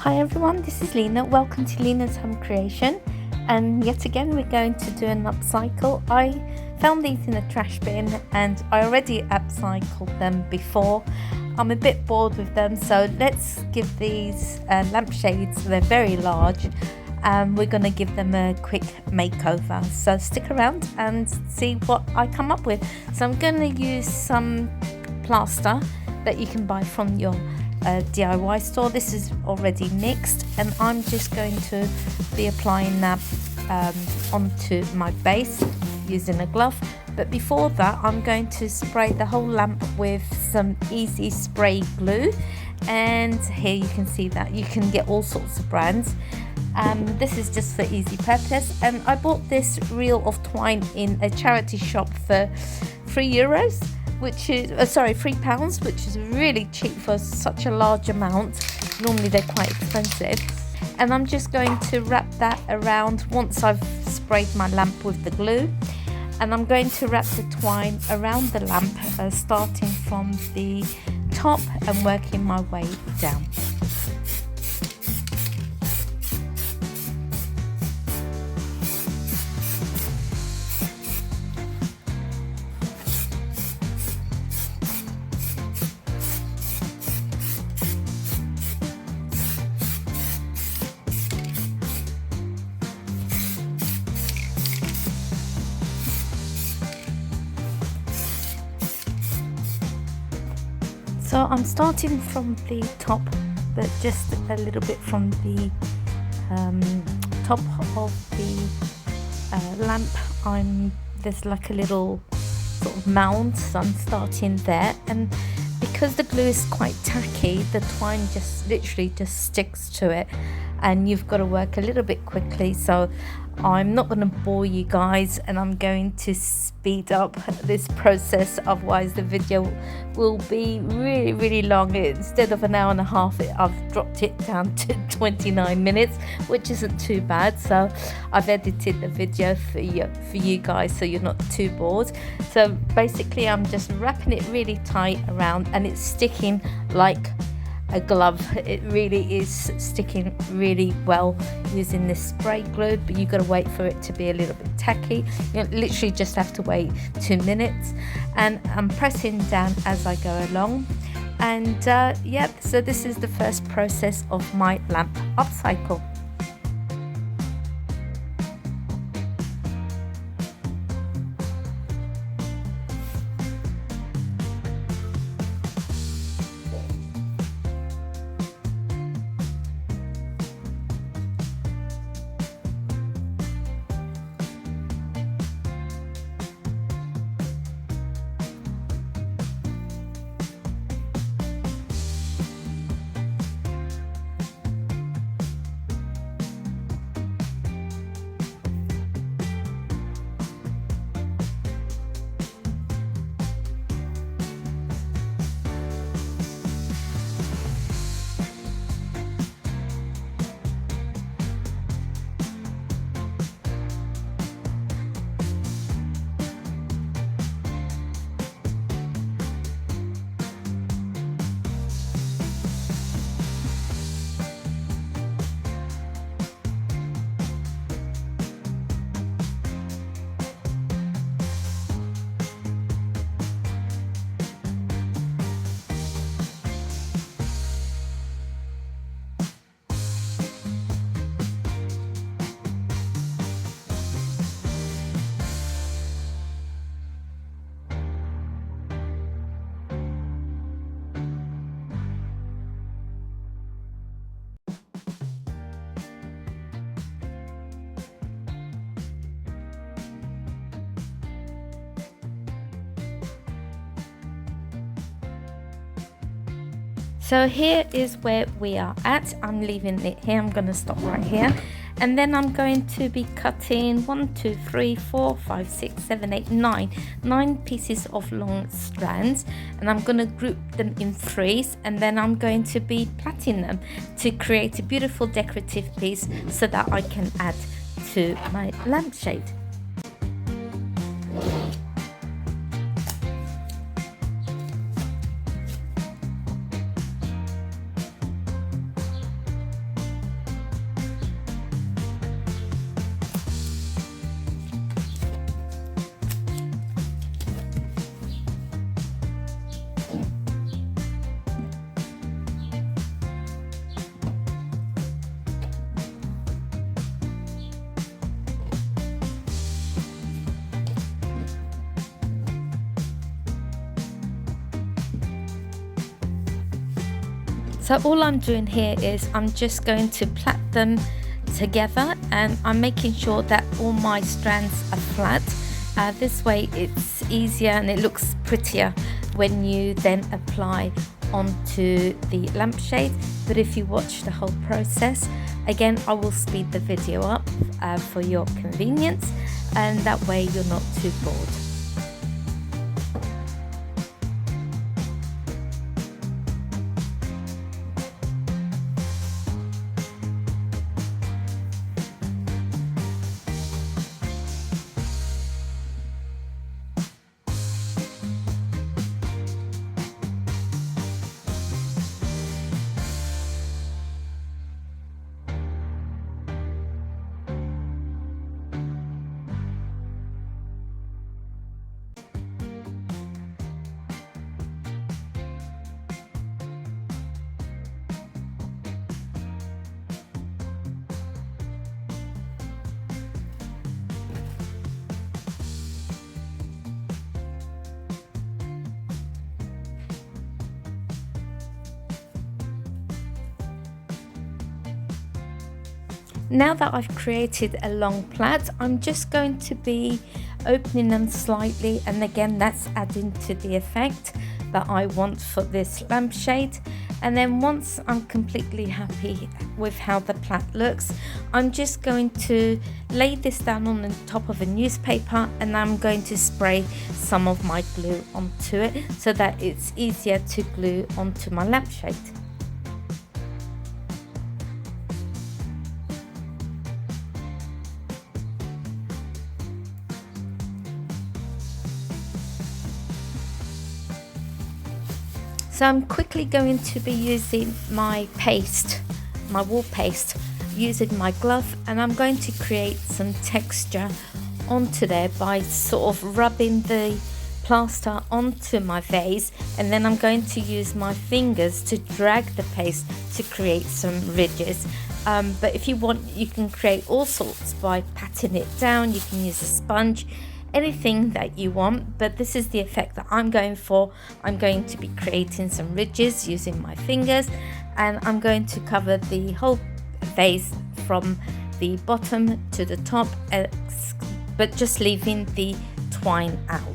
Hi everyone, this is Lena. Welcome to Lena's Home Creation, and yet again we're going to do an upcycle. I found these in a trash bin and I already upcycled them before. I'm a bit bored with them, so let's give these lampshades, they're very large, and we're going to give them a quick makeover. So stick around and see what I come up with. So I'm going to use some plaster that you can buy from your DIY store. This is already mixed and I'm just going to be applying that onto my base using a glove. But before that, I'm going to spray the whole lamp with some easy spray glue, and here you can see that you can get all sorts of brands. This is just for easy purpose, and I bought this reel of twine in a charity shop for €3, which is £3, which is really cheap for such a large amount. Normally they're quite expensive. And I'm just going to wrap that around once I've sprayed my lamp with the glue, and I'm going to wrap the twine around the lamp, starting from the top and working my way down. So I'm starting from the top, but just a little bit from the top of the lamp. There's like a little sort of mound, so I'm starting there. And because the glue is quite tacky, the twine just literally just sticks to it, and you've got to work a little bit quickly. So I'm not going to bore you guys, and I'm going to speed up this process, otherwise the video will be really long. Instead of an hour and a half, I've dropped it down to 29 minutes, which isn't too bad. So I've edited the video for you guys, so you're not too bored. So basically I'm just wrapping it really tight around, and it's sticking like a glove. It really is sticking really well using this spray glue, but you've got to wait for it to be a little bit tacky. You literally just have to wait 2 minutes, and I'm pressing down as I go along. And so this is the first process of my lamp upcycle. So here is where we are at. I'm leaving it here. I'm going to stop right here, and then I'm going to be cutting 1, 2, 3, 4, 5, 6, 7, 8, 9 pieces of long strands, and I'm going to group them in threes, and then I'm going to be plaiting them to create a beautiful decorative piece so that I can add to my lampshade. So all I'm doing here is I'm just going to plait them together, and I'm making sure that all my strands are flat. This way it's easier and it looks prettier when you then apply onto the lampshade. But if you watch the whole process, again, I will speed the video up for your convenience, and that way you're not too bored. Now that I've created a long plait, I'm just going to be opening them slightly, and again that's adding to the effect that I want for this lampshade. And then once I'm completely happy with how the plait looks, I'm just going to lay this down on the top of a newspaper, and I'm going to spray some of my glue onto it so that it's easier to glue onto my lampshade. So I'm quickly going to be using my paste, my wall paste, using my glove, and I'm going to create some texture onto there by sort of rubbing the plaster onto my vase, and then I'm going to use my fingers to drag the paste to create some ridges. But if you want, you can create all sorts by patting it down. You can use a sponge, anything that you want, but this is the effect that I'm going for. I'm going to be creating some ridges using my fingers, and I'm going to cover the whole vase from the bottom to the top, but just leaving the twine out.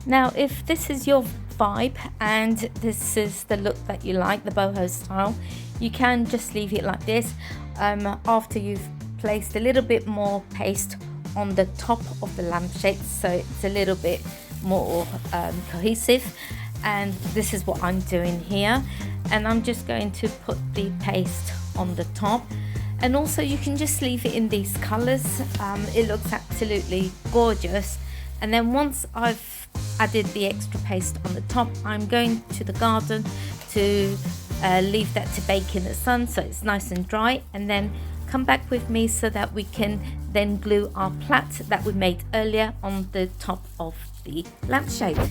Now, if this is your vibe and this is the look that you like, the boho style, you can just leave it like this after you've placed a little bit more paste on the top of the lampshade, so it's a little bit more cohesive. And this is what I'm doing here, and I'm just going to put the paste on the top. And also you can just leave it in these colors. It looks absolutely gorgeous. And then once I've added the extra paste on the top, I'm going to the garden to leave that to bake in the sun so it's nice and dry, and then come back with me so that we can then glue our plait that we made earlier on the top of the lampshade.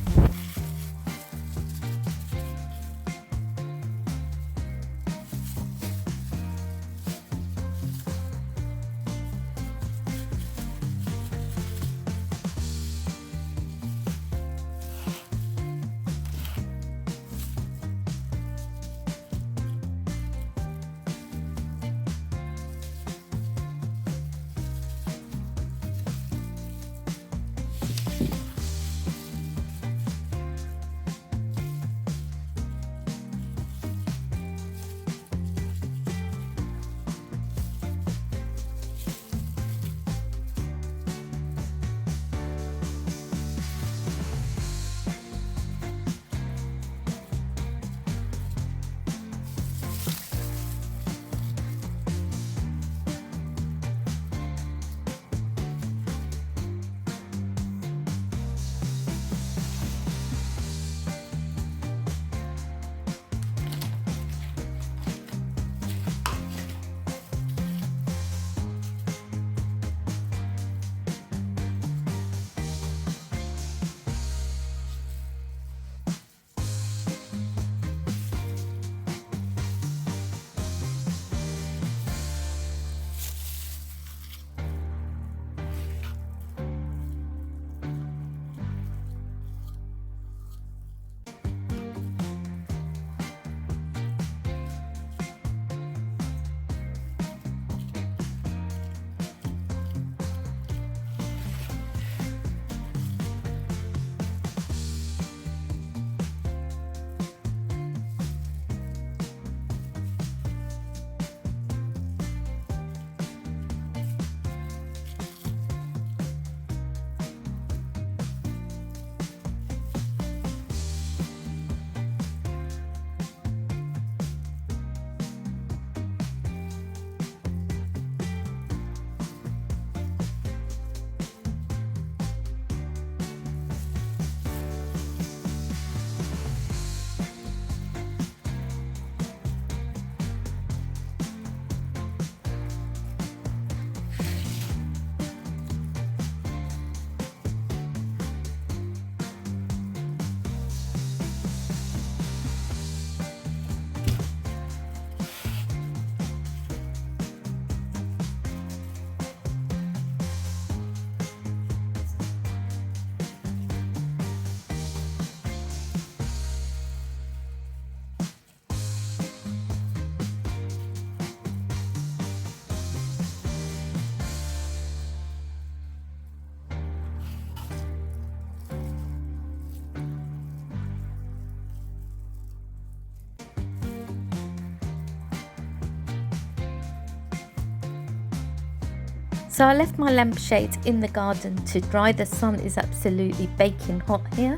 So I left my lampshade in the garden to dry. The sun is absolutely baking hot here.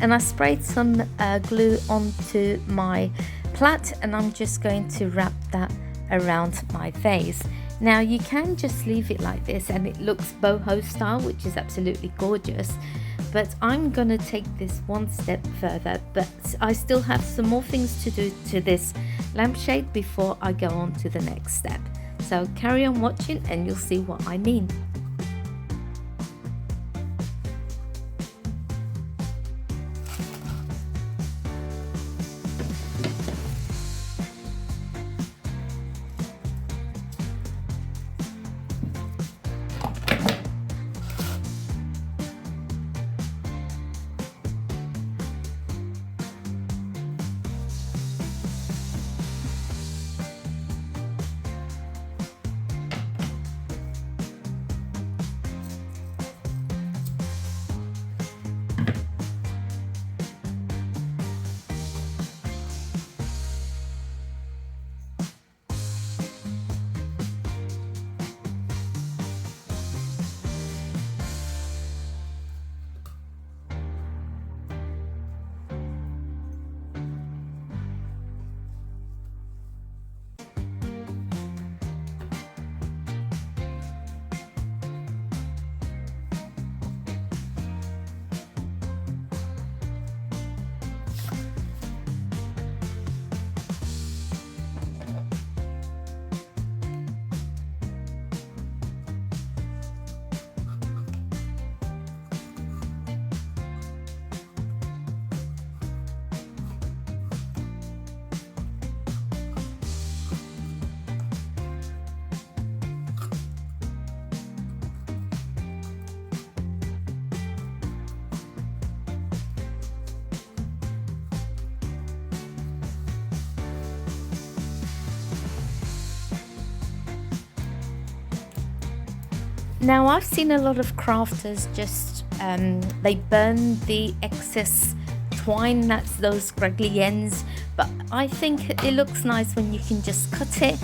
And I sprayed some glue onto my plait, and I'm just going to wrap that around my vase. Now you can just leave it like this and it looks boho style, which is absolutely gorgeous. But I'm gonna take this one step further, but I still have some more things to do to this lampshade before I go on to the next step. So carry on watching and you'll see what I mean. Now I've seen a lot of crafters just they burn the excess twine, that's those scraggly ends, but I think it looks nice when you can just cut it,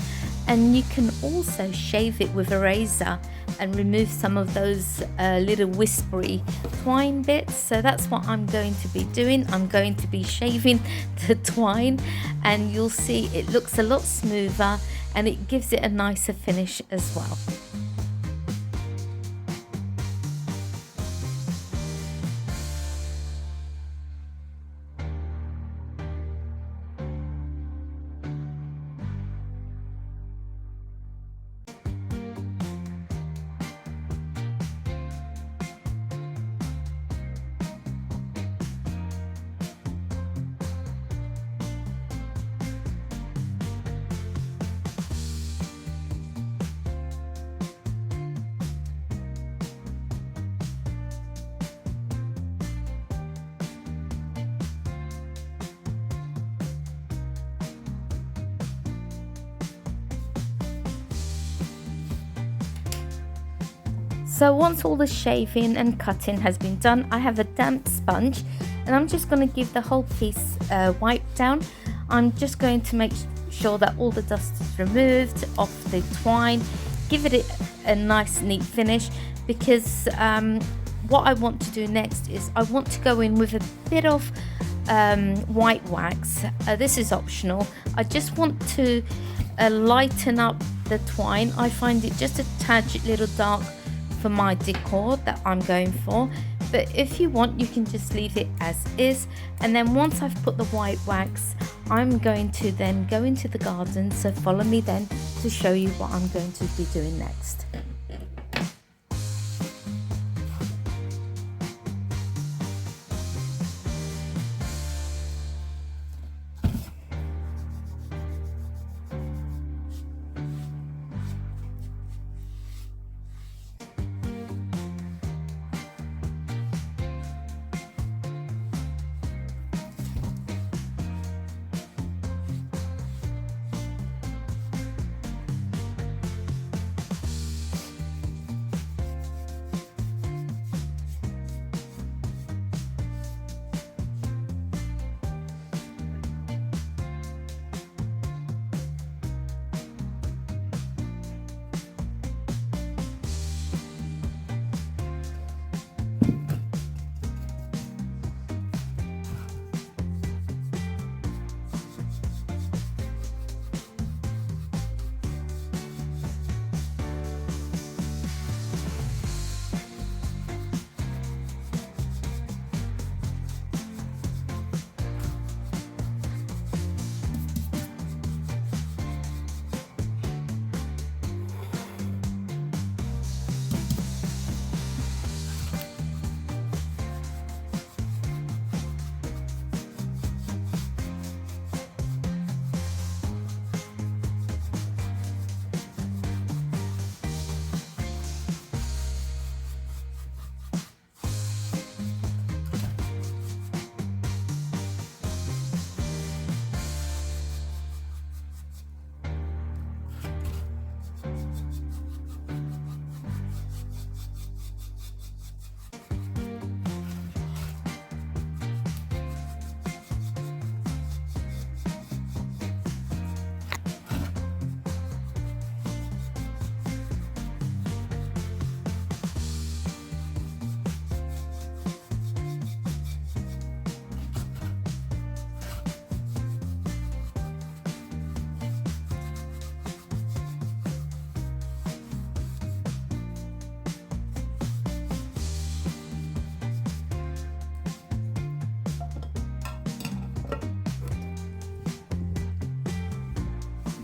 and you can also shave it with a razor and remove some of those little whispery twine bits. So that's what I'm going to be doing. I'm going to be shaving the twine, and you'll see it looks a lot smoother and it gives it a nicer finish as well. So once all the shaving and cutting has been done, I have a damp sponge and I'm just going to give the whole piece a wipe down. I'm just going to make sure that all the dust is removed off the twine, give it a nice neat finish, because what I want to do next is I want to go in with a bit of white wax. This is optional. I just want to lighten up the twine. I find it just a tad little dark for my decor that I'm going for, but if you want you can just leave it as is. And then once I've put the white wax, I'm going to then go into the garden, so follow me then to show you what I'm going to be doing next.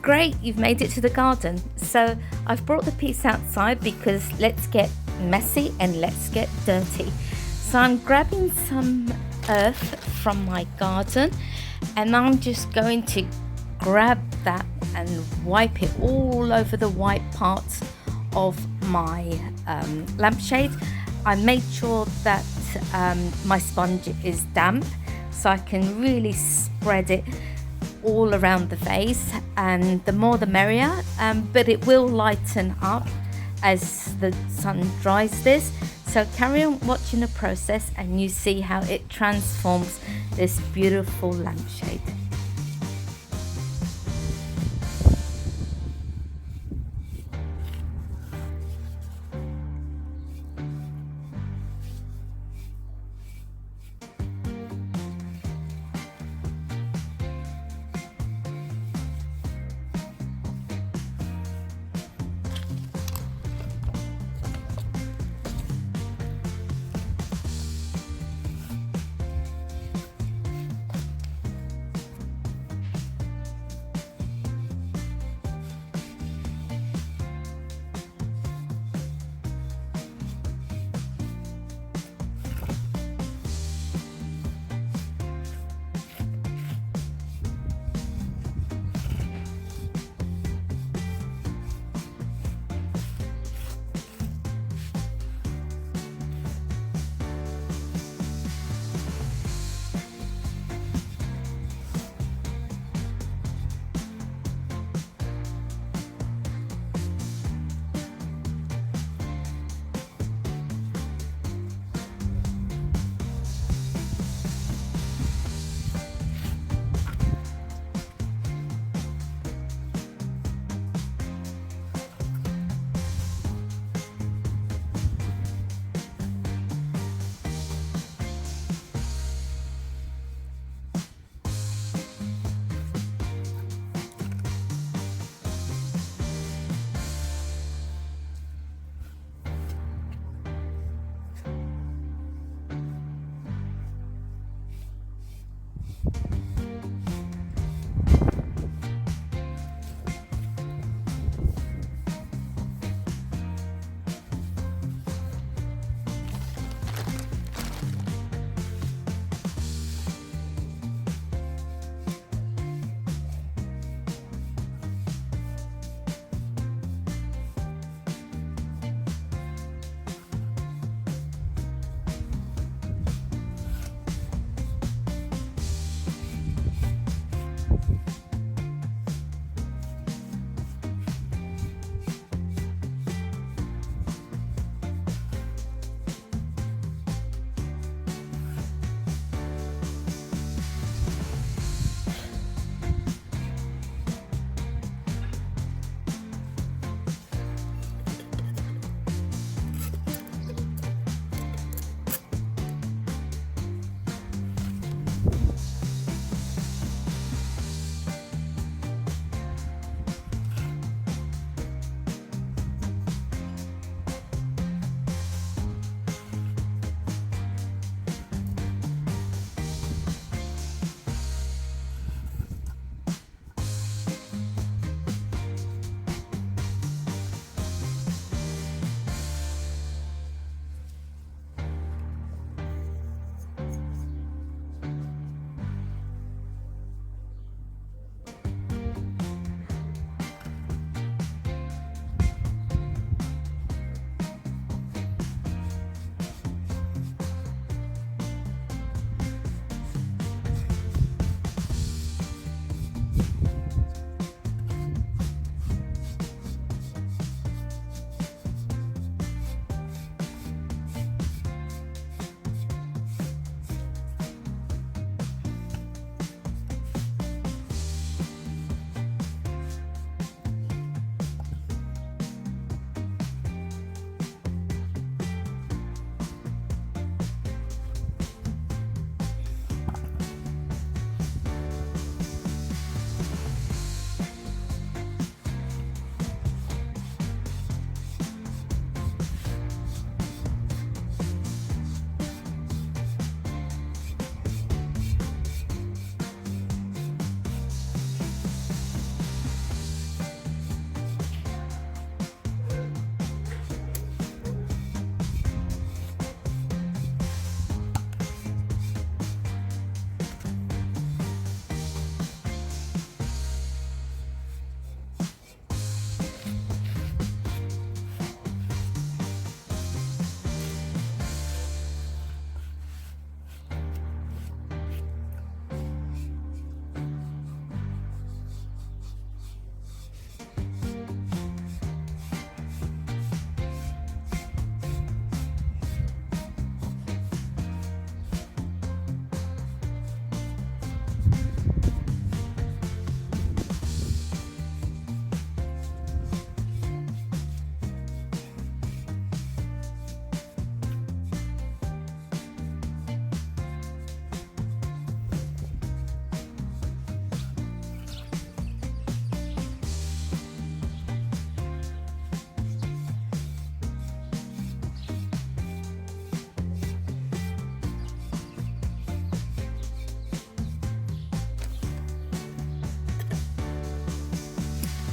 Great, you've made it to the garden. So I've brought the piece outside because let's get messy and let's get dirty. So I'm grabbing some earth from my garden and I'm just going to grab that and wipe it all over the white parts of my lampshade. I made sure that my sponge is damp so I can really spread it all around the vase, and the more the merrier, but it will lighten up as the sun dries this. So carry on watching the process and you see how it transforms this beautiful lampshade.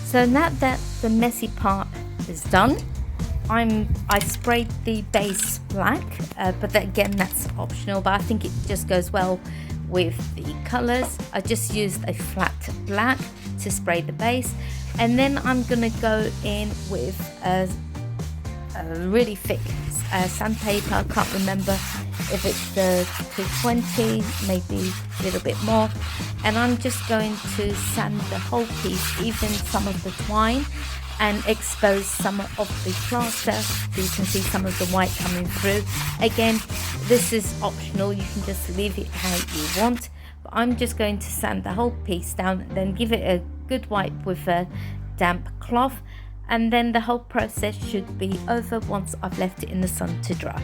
So now that the messy part is done, I sprayed the base black, but again that's optional, but I think it just goes well with the colors. I just used a flat black to spray the base, and then I'm gonna go in with a really thick sandpaper. I can't remember if it's the 220, maybe a little bit more, and I'm just going to sand the whole piece, even some of the twine, and expose some of the plaster so you can see some of the white coming through. Again, this is optional, you can just leave it how you want, but I'm just going to sand the whole piece down, then give it a good wipe with a damp cloth, and then the whole process should be over once I've left it in the sun to dry.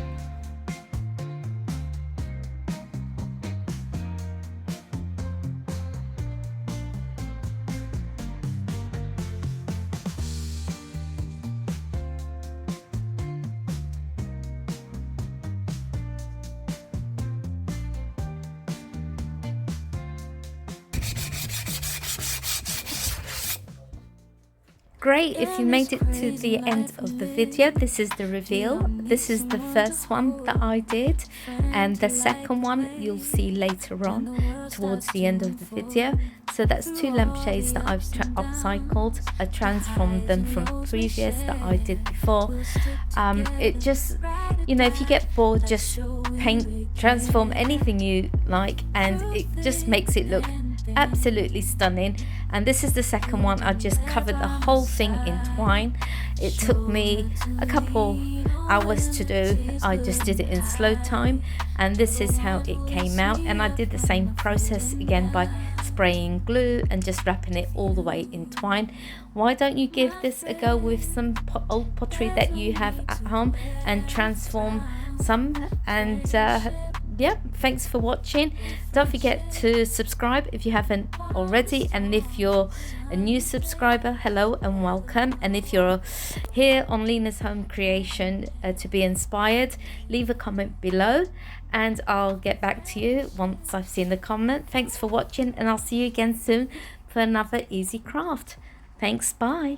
Great, if you made it to the end of the video, this is the reveal. This is the first one that I did, and the second one you'll see later on towards the end of the video. So that's 2 lampshades that I've upcycled. I transformed them from previous that I did before. It just, you know, if you get bored, just transform anything you like, and it just makes it look absolutely stunning. And this is the second one. I just covered the whole thing in twine. It took me a couple hours to do. I just did it in slow time, and this is how it came out. And I did the same process again by spraying glue and just wrapping it all the way in twine. Why don't you give this a go with some old pottery that you have at home and transform some? And yeah, thanks for watching. Don't forget to subscribe if you haven't already, and if you're a new subscriber, hello and welcome. And if you're here on Lena's Home Creation to be inspired, leave a comment below and I'll get back to you once I've seen the comment. Thanks for watching, and I'll see you again soon for another easy craft. Thanks, bye.